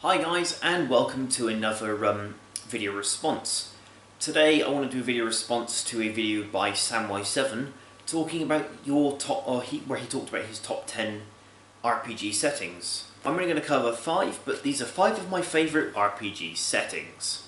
Hi guys, and welcome to another video response. Today I want to do a video response to a video by Samwise talking about where he talked about his top 10 RPG settings. I'm only going to cover 5, but these are 5 of my favourite RPG settings.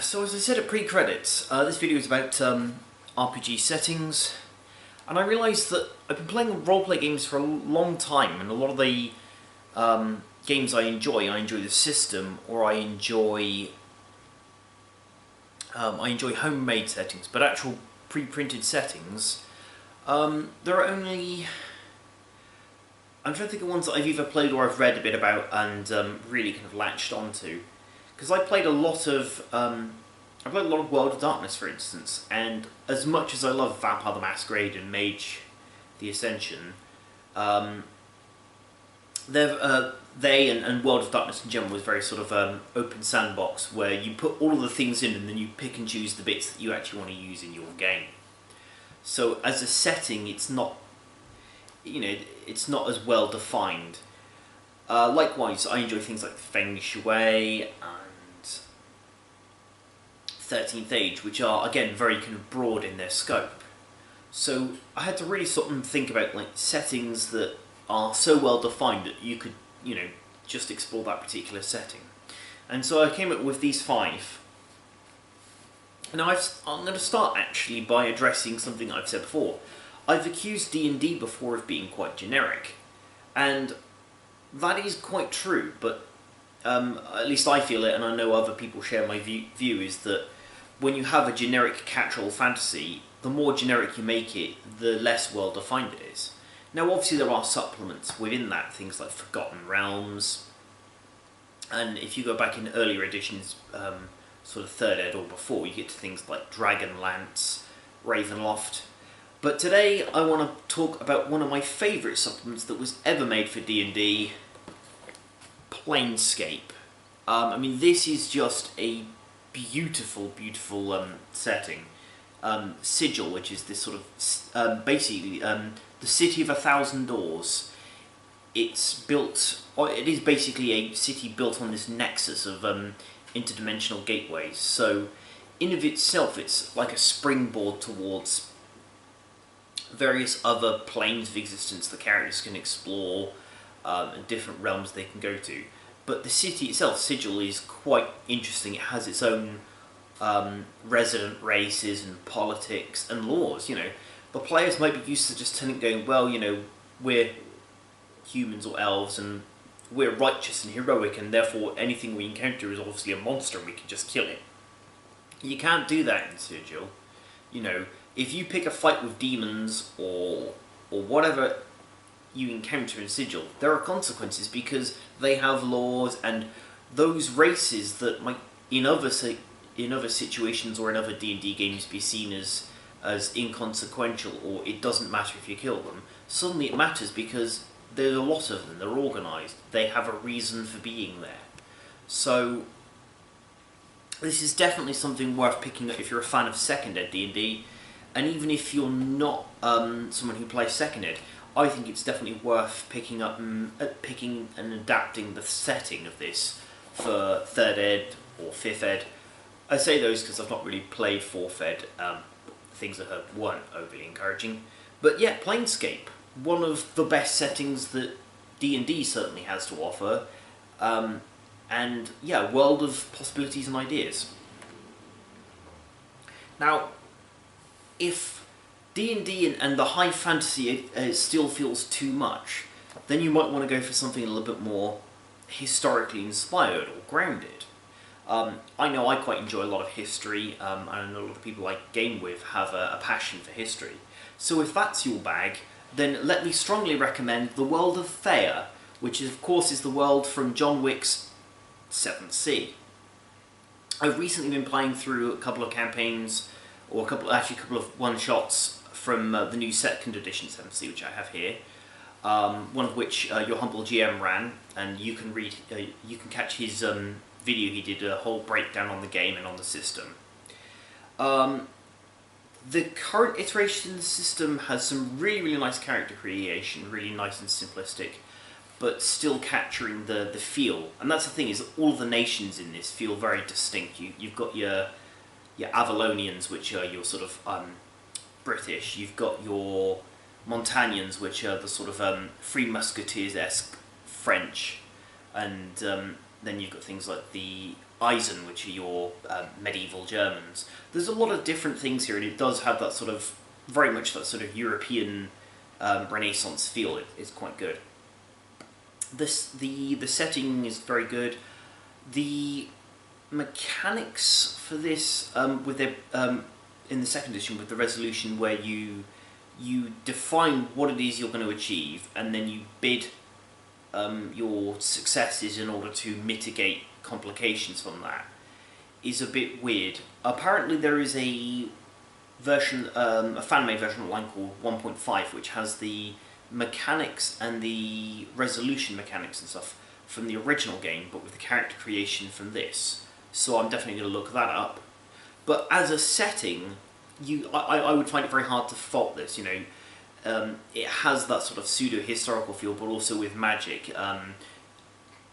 So as I said at pre-credits, this video is about RPG settings, and I realised that I've been playing roleplay games for a long time, and a lot of the games I enjoy the system, or I enjoy homemade settings, but actual pre-printed settings, there are only... I'm trying to think of ones that I've either played or I've read a bit about and really kind of latched onto. Because I played a lot of World of Darkness, for instance, and as much as I love Vampire the Masquerade and Mage the Ascension, they and World of Darkness in general was very sort of open sandbox, where you put all of the things in and then you pick and choose the bits that you actually want to use in your game. So as a setting, it's not, it's not as well defined. Likewise, I enjoy things like Feng Shui and 13th Age, which are, again, very kind of broad in their scope. So I had to really sort of think about settings that are so well defined that you could, just explore that particular setting. And so I came up with these 5. Now I'm going to start actually by addressing something I've said before. I've accused D&D before of being quite generic, and that is quite true, but at least I feel it, and I know other people share my view, is that when you have a generic catch-all fantasy, the more generic you make it, the less well-defined it is. Now obviously there are supplements within that, things like Forgotten Realms, and if you go back in earlier editions, sort of 3rd Ed or before, you get to things like Dragonlance, Ravenloft. But today I want to talk about one of my favourite supplements that was ever made for D&D, Planescape. I mean, this is just a beautiful setting. Sigil, which is this sort of basically the city of 1,000 doors. It's built, or it is basically a city built on this nexus of interdimensional gateways. So, in of itself, it's like a springboard towards various other planes of existence the characters can explore, and different realms they can go to. But the city itself, Sigil, is quite interesting. It has its own resident races and politics and laws. The players might be used to just going, well, we're humans or elves and we're righteous and heroic, and therefore anything we encounter is obviously a monster and we can just kill it. You can't do that in Sigil. If you pick a fight with demons or whatever you encounter in Sigil, there are consequences because they have laws, and those races that might in other situations or in other D&D games be seen as inconsequential, or it doesn't matter if you kill them, suddenly it matters because there's a lot of them, they're organised, they have a reason for being there. So this is definitely something worth picking up if you're a fan of 2nd Ed D&D, and even if you're not someone who plays 2nd Ed, I think it's definitely worth picking up and adapting the setting of this for 3rd Ed or 5th Ed. I say those because I've not really played 4th Ed. Things I heard weren't overly encouraging. But yeah, Planescape, one of the best settings that D&D certainly has to offer. And yeah, world of possibilities and ideas. Now, if D&D and the high fantasy still feels too much, then you might want to go for something a little bit more historically inspired or grounded. I know I quite enjoy a lot of history, and I know a lot of people I game with have a passion for history. So if that's your bag, then let me strongly recommend the world of Thea, which of course is the world from John Wick's 7th Sea. I've recently been playing through a couple of campaigns, or actually a couple of one-shots from the new Second Edition 7th, which I have here. One of which your humble GM ran, and you can catch his video. He did a whole breakdown on the game and on the system. The current iteration of the system has some really nice character creation, really nice and simplistic, but still capturing the feel. And that's the thing, is all the nations in this feel very distinct. You've got your Avalonians, which are your sort of British. You've got your Montagnans, which are the sort of Three Musketeers-esque French, and then you've got things like the Eisen, which are your medieval Germans. There's a lot of different things here, and it does have that sort of, very much that sort of European Renaissance feel. It's quite good. The setting is very good. The mechanics for this, with the in the second edition, with the resolution where you define what it is you're going to achieve, and then you bid your successes in order to mitigate complications from that, is a bit weird. Apparently there is a version, a fan-made version online called 1.5, which has the mechanics and the resolution mechanics and stuff from the original game, but with the character creation from this. So I'm definitely going to look that up. But as a setting, I would find it very hard to fault this. You know, it has that sort of pseudo-historical feel, but also with magic.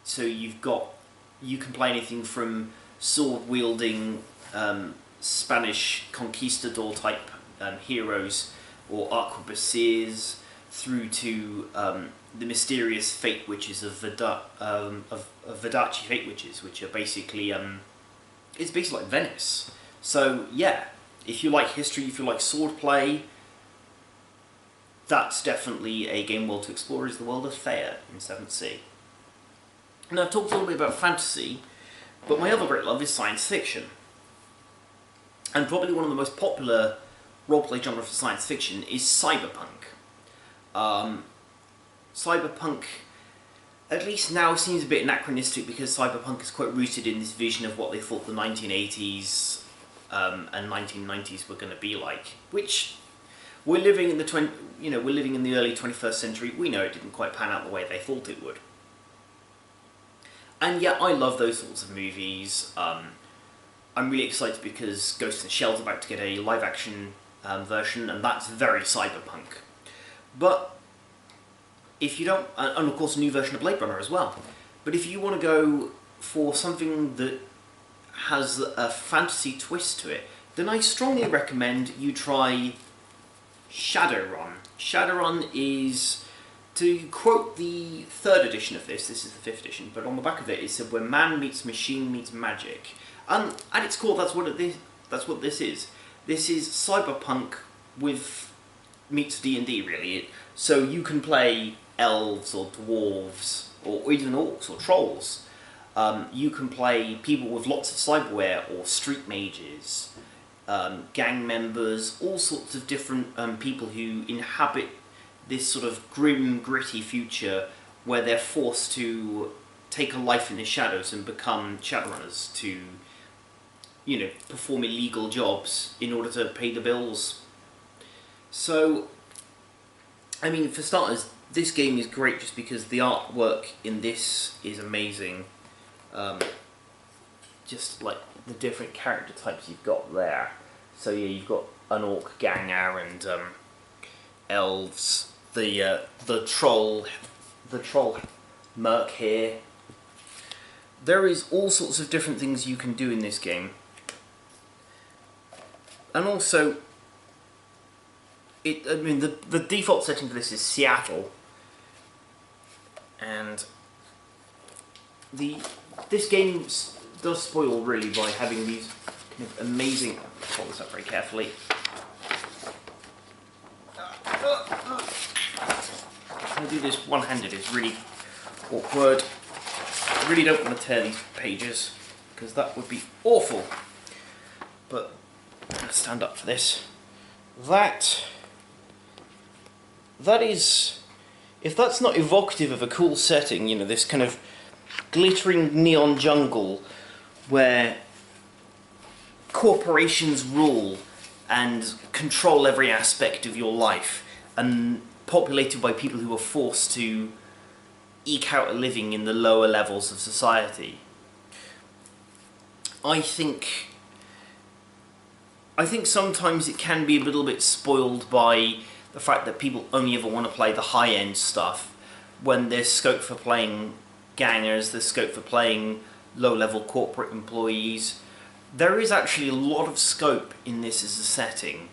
So you can play anything from sword-wielding Spanish conquistador type heroes or arquebusiers, through to the mysterious fate witches of Vodacce fate witches, which are basically it's basically like Venice. So yeah, if you like history, if you like swordplay, that's definitely a game world to explore. Is the world of Thea in 7th Sea. Now, I've talked a little bit about fantasy, but my other great love is science fiction. And probably one of the most popular roleplay genre for science fiction is cyberpunk. Cyberpunk, at least now, seems a bit anachronistic, because cyberpunk is quite rooted in this vision of what they thought the 1980s and 1990s were going to be like, which we're living in the early 21st century. We know it didn't quite pan out the way they thought it would. And yeah, I love those sorts of movies. I'm really excited because Ghost in the Shell's about to get a live-action version, and that's very cyberpunk. But if you don't, and of course a new version of Blade Runner as well, but if you want to go for something that has a fantasy twist to it, then I strongly recommend you try Shadowrun. Shadowrun is, to quote the 3rd edition of this is the 5th edition, but on the back of it said, where man meets machine meets magic. And at its core, that's what this is. This is cyberpunk meets D&D, really. So you can play elves or dwarves, or even orcs or trolls. You can play people with lots of cyberware, or street mages, gang members, all sorts of different people who inhabit this sort of grim, gritty future where they're forced to take a life in the shadows and become shadowrunners to, you know, perform illegal jobs in order to pay the bills. So, I mean, for starters, this game is great just because the artwork in this is amazing. Just like the different character types you've got there. So yeah, you've got an orc ganger and elves. The troll merc here. There is all sorts of different things you can do in this game, and also, the default setting for this is Seattle, and this game does spoil really by having these kind of amazing. I'll hold this up very carefully. I do this one-handed, it's really awkward. I really don't want to tear these pages, because that would be awful. But I'm going to stand up for this. That is, if that's not evocative of a cool setting, you know, this kind of glittering neon jungle where corporations rule and control every aspect of your life, and populated by people who are forced to eke out a living in the lower levels of society. I think sometimes it can be a little bit spoiled by the fact that people only ever want to play the high-end stuff, when there's scope for playing gangers, there's scope for playing low-level corporate employees. There is actually a lot of scope in this as a setting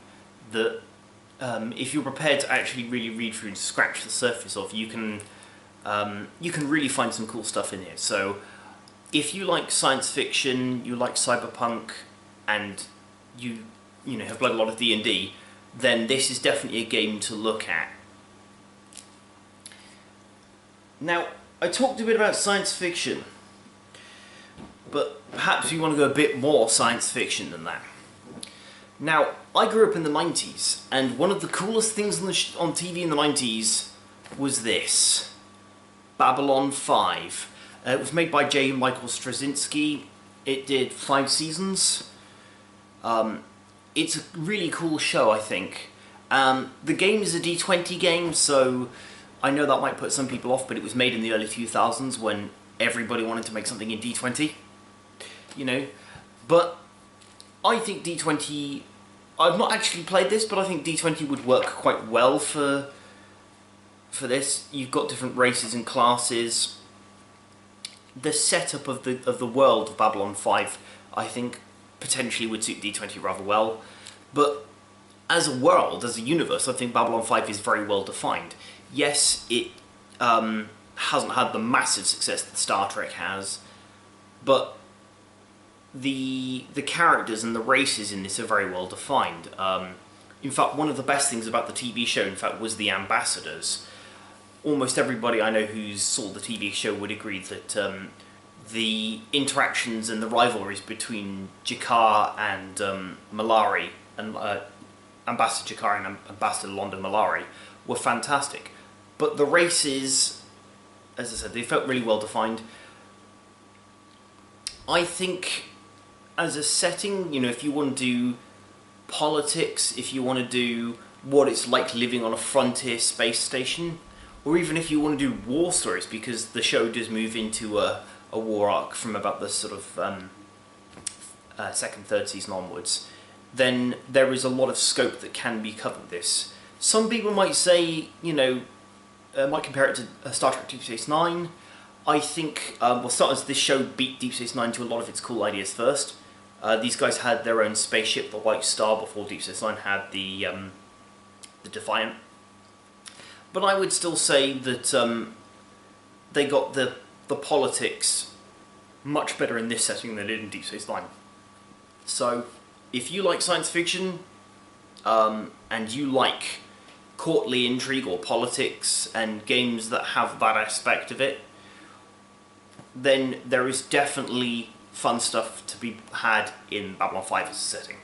that, if you're prepared to actually really read through and scratch the surface of, you can really find some cool stuff in here. So, if you like science fiction, you like cyberpunk, and you have played a lot of D&D, then this is definitely a game to look at. Now, I talked a bit about science fiction, but perhaps we want to go a bit more science fiction than that. Now, I grew up in the 90s, and one of the coolest things on TV in the 90s was this: Babylon 5. It was made by J. Michael Straczynski. It did 5 seasons. It's a really cool show, I think. The game is a D20 game, so I know that might put some people off, but it was made in the early 2000s when everybody wanted to make something in D20. But I think D20... I've not actually played this, but I think D20 would work quite well for this. You've got different races and classes. The setup of the world of Babylon 5, I think, potentially would suit D20 rather well. But as a world, as a universe, I think Babylon 5 is very well defined. Yes, it hasn't had the massive success that Star Trek has, but the characters and the races in this are very well defined. In fact, one of the best things about the TV show, in fact, was the ambassadors. Almost everybody I know who saw the TV show would agree that the interactions and the rivalries between Jakar and Malari, and Ambassador Jakar and Ambassador Londo Malari, were fantastic. But the races, as I said, they felt really well defined. I think, as a setting, if you want to do politics, if you want to do what it's like living on a frontier space station, or even if you want to do war stories, because the show does move into a war arc from about the sort of second, third season onwards, then there is a lot of scope that can be covered with this. Some people might say, might compare it to Star Trek Deep Space Nine. I think, this show beat Deep Space Nine to a lot of its cool ideas first. These guys had their own spaceship, the White Star, before Deep Space Nine had the Defiant. But I would still say that they got the politics much better in this setting than they did in Deep Space Nine. So, if you like science fiction, and you like courtly intrigue or politics and games that have that aspect of it, then there is definitely fun stuff to be had in Babylon 5 as a setting.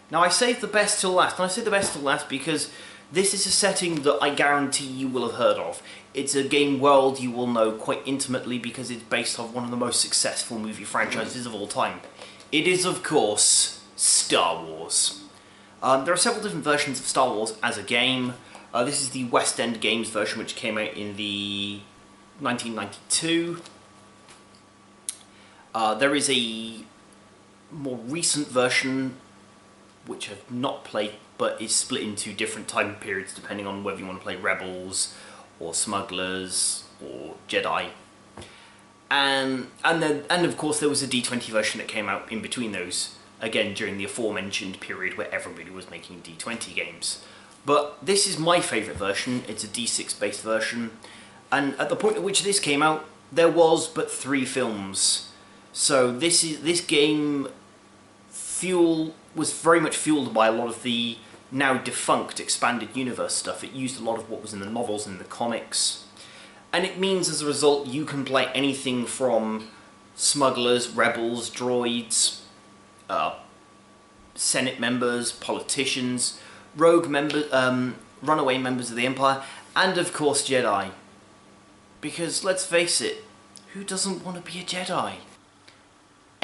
Now, I saved the best till last, and I say the best till last because this is a setting that I guarantee you will have heard of. It's a game world you will know quite intimately because it's based on one of the most successful movie franchises of all time. It is, of course, Star Wars. There are several different versions of Star Wars as a game. This is the West End Games version, which came out in the 1992. There is a more recent version, which I've not played, but is split into different time periods depending on whether you want to play Rebels, or Smugglers, or Jedi. And of course there was a D20 version that came out in between those, again during the aforementioned period where everybody was making D20 games. But this is my favourite version. It's a D6 based version, and at the point at which this came out, there was but 3 films. So this game was very much fueled by a lot of the now defunct expanded universe stuff. It used a lot of what was in the novels and the comics, and it means as a result you can play anything from smugglers, rebels, droids, Senate members, politicians, rogue members, runaway members of the Empire, and of course Jedi. Because let's face it, who doesn't want to be a Jedi?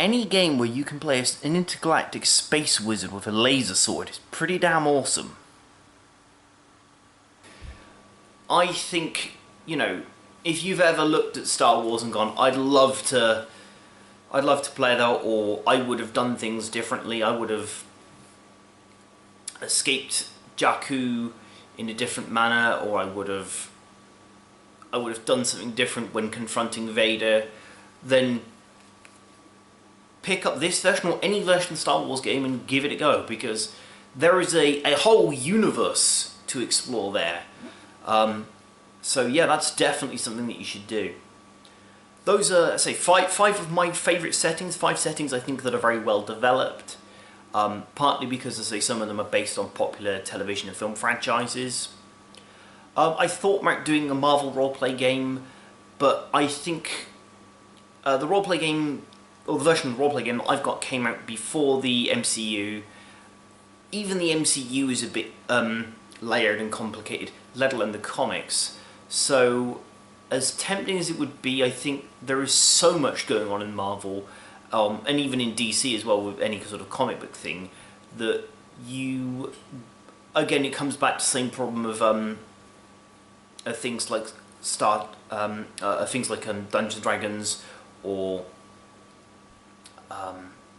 any game where you can play an intergalactic space wizard with a laser sword is pretty damn awesome. I think, you know, if you've ever looked at Star Wars and gone, I'd love to play that, or I would have done things differently, I would have escaped Jakku in a different manner, or I would have done something different when confronting Vader, then pick up this version or any version of Star Wars game and give it a go, because there is a whole universe to explore there. So yeah, that's definitely something that you should do. Those are, I say, five of my favourite settings, 5 settings I think that are very well developed. Partly because, as I say, some of them are based on popular television and film franchises. I thought about doing a Marvel roleplay game, but I think the roleplay game, or the version of the roleplay game I've got, came out before the MCU. Even the MCU is a bit layered and complicated, let alone the comics. So, as tempting as it would be, I think there is so much going on in Marvel, and even in DC as well, with any sort of comic book thing, that you, again, it comes back to the same problem of things like Dungeons and Dragons, or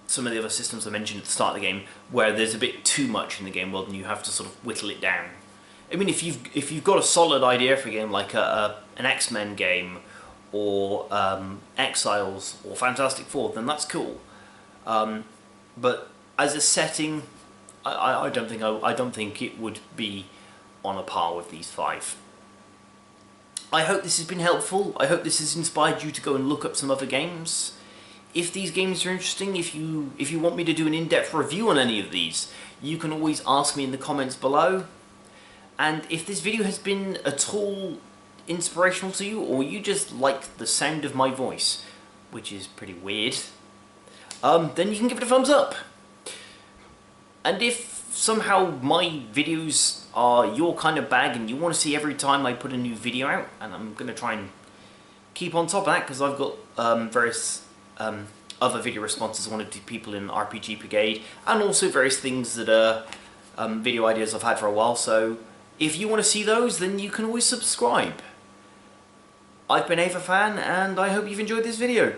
some of the other systems I mentioned at the start of the game, where there's a bit too much in the game world and you have to sort of whittle it down. I mean, if you've got a solid idea for a game like an X-Men game, or Exiles, or Fantastic Four, then that's cool. But as a setting, I don't think it would be on a par with these 5. I hope this has been helpful. I hope this has inspired you to go and look up some other games. If these games are interesting, if you want me to do an in-depth review on any of these, you can always ask me in the comments below. And if this video has been at all inspirational to you, or you just like the sound of my voice, which is pretty weird, then you can give it a thumbs up. And if somehow my videos are your kind of bag and you want to see every time I put a new video out, and I'm going to try and keep on top of that because I've got various other video responses I want to do, people in RPG Brigade, and also various things that are video ideas I've had for a while. So if you want to see those, then you can always subscribe. I've been Ava Fan, and I hope you've enjoyed this video.